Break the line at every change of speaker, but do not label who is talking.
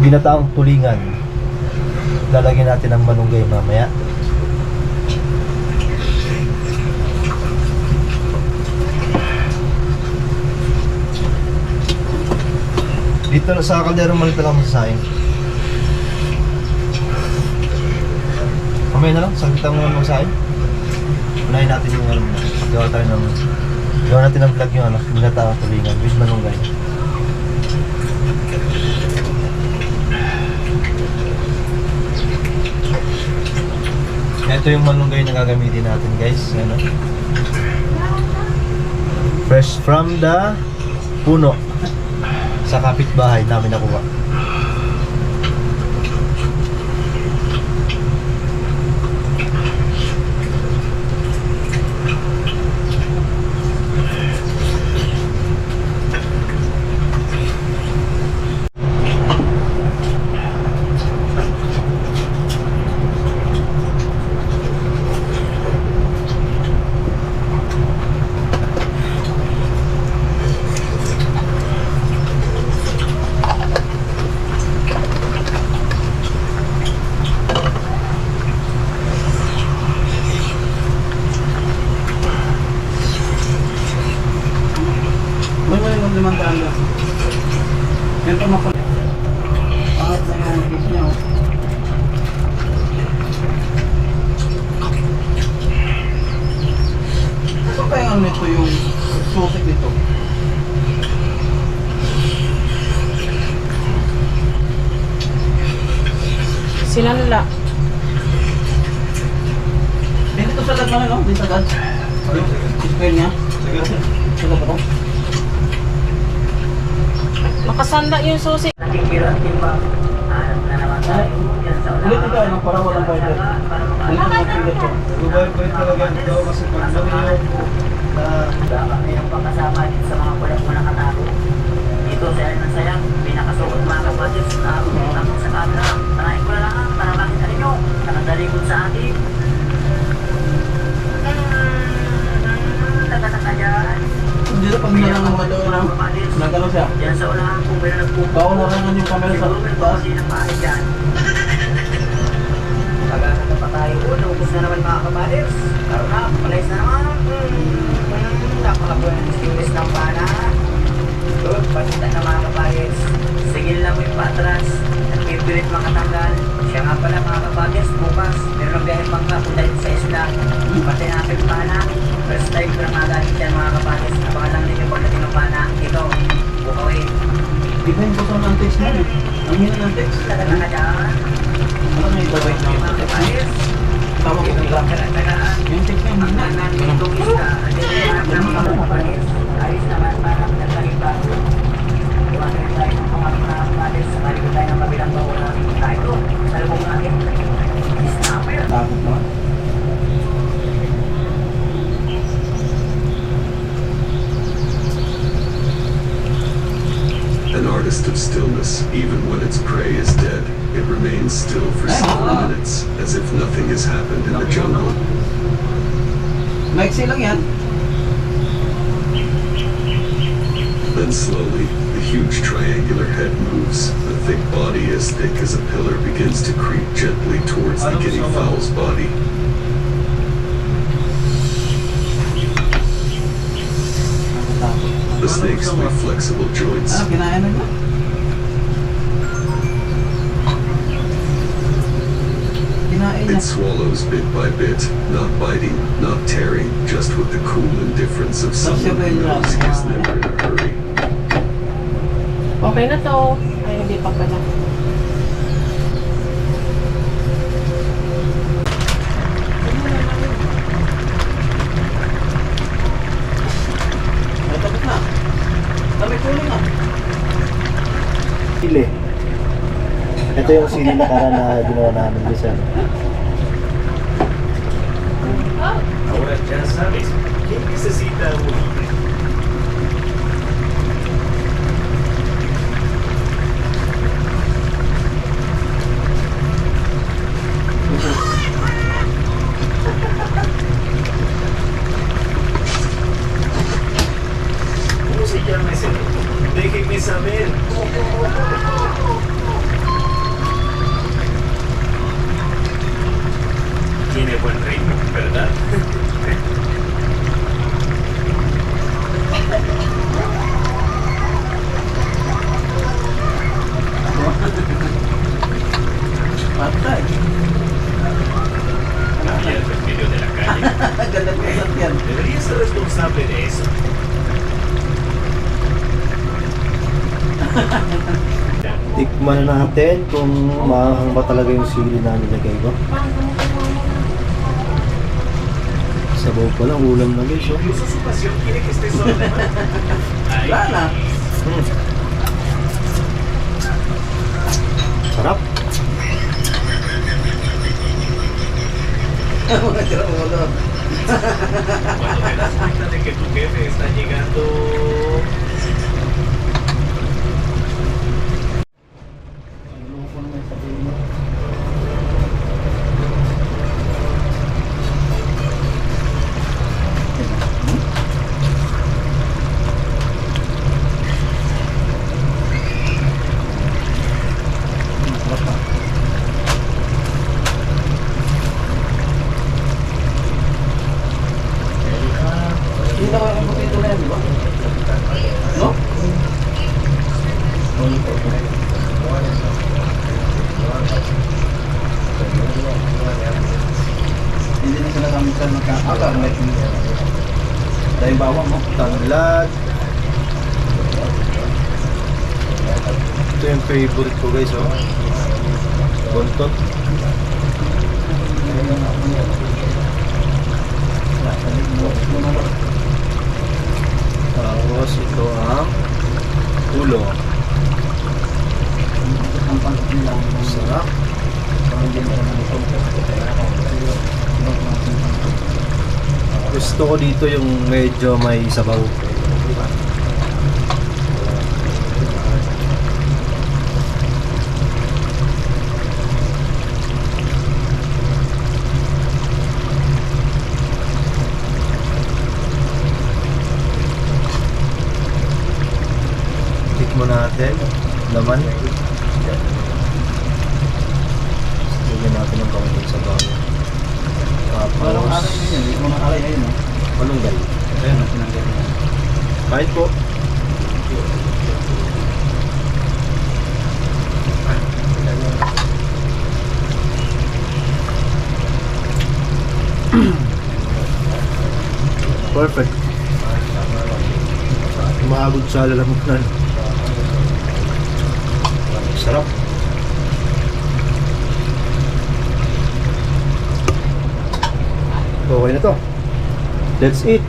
ginataang tulingan. Lalagyan natin ng malunggay mamaya. Dito sa kalderong maliit lang masasahin. Mamaya na lang, sagitan mo naman masasahin. Unahin natin yung ano, gawa natin ng vlog yung ano, ginataang tulingan with malunggay. Ito yung malunggay na gagamitin natin, guys. Ano? Fresh from the puno. Sa kapitbahay namin nakuha.
Limandaan lang. Yan pa makulit. Pangat na yung case niya. Ano kaya ano ito yung sutik nito?
Sinanla.
Dito sa dad na no? Dito sa dad. Square niya? Sige po.
Makasanla yung susi.
Ulit ito ano, para walang fighter. Ulit ito mag-finger ko.
Gubar-gubar talaga ito kasi pag namin
yung pagkasama dito sa mga kulat mo nakatago. Dito sa ng sayang, pinakasuot mga kapatid sa ako sa camera. Tanahin ko na lang para makita ninyo. Nakadalikod sa akin. Taga-taka dyan.
Hindi na pag nilangan mo doon lang. Nagano siya.
Yan sa unahan kung meron nagpupo.
Bawal na lang yung camera sa taas.
Hindi na maaari dyan. Pagkakata pa tayo, naubos na naman mga kapatid. Karoon na, palayas na naman. Napakabuhay ng stimulus ng pana. Good, pasita na mga kapagis. Sigil lang mo yung patras at pipilit makatanggal. Siya nga pala mga kapagis, bukas meron ang biyahe pang kapunta sa isla. Pati na aking pana. First time ko na magamit yan mga kapagis. Abangan lang ninyo pagdating ng pana. Ito, Bukawin.
Di ba yung bukang ng text mo? Ang hina ng text.
Talaga ka dyan.
Alam mo yung bukang ng
Mga kapagis.
tawag ko
Ito
nila.
ang karatagaan.
Yung text niya,
Ang
hina.
nanan itong isla. At ito yung mga kapagis. Ayos naman para nagkalipa. Iwanan tayo ng mga kapagis. Maligod tayo ng kabilang bawala. Tayo, salubong natin. Snapper.
Takot mo.
An artist of stillness, even when its prey is dead, it remains still for several minutes, as if nothing has happened in the jungle.
Maiksi lang yan.
Then slowly, the huge triangular head moves. The thick body, as thick as a pillar, begins to creep gently towards the guinea fowl's body. The snake's with flexible joints.
Ano, kinain na niya? Kinain niya.
It swallows bit by bit, not biting, not tearing, just with the cool indifference of someone who knows he's never in a hurry.
Okay na to. Ay, hindi pa pala.
Ay, tapos na. Dami kulo na.
Sili. Ito yung sili na kara na ginawa namin dito.
Ahora ya sabes, ¿quién necesita un libre? ¿Cómo se llama ese? Déjenme saber.
Tikman na natin kung maanghang ba talaga yung sili na nilagay ko. Sabaw pa lang, ulam na guys. Oh.
Incluso su pasión quiere que esté solo. Ahí.
Wala na.
Sarap.
Mga tira mo doon.
Cuando te das cuenta de que tu jefe está llegando.
Loko naman sabihin mo. Hindi na ko yung potato na yan, di ba? No? Hindi na sila kami sa magkakakar na ito. Dahil bawang mo.
Tanglad. Ito yung favorite ko guys, oh. Bontot. Tapos ito ang ulo.
Ang pangkat nila.
Sarap. Gusto ko dito yung medyo may sabaw. Tikmo natin. Laman. Lagyan natin ng kaunting sabaw.
Parang
Tapos,
alay din yun. Mga alay ayun, no?
malunggay.
Ayun, ang pinagyan niya.
Kahit po. Perfect. Umabot sa lalamunan. Sarap. Okay na to. That's it.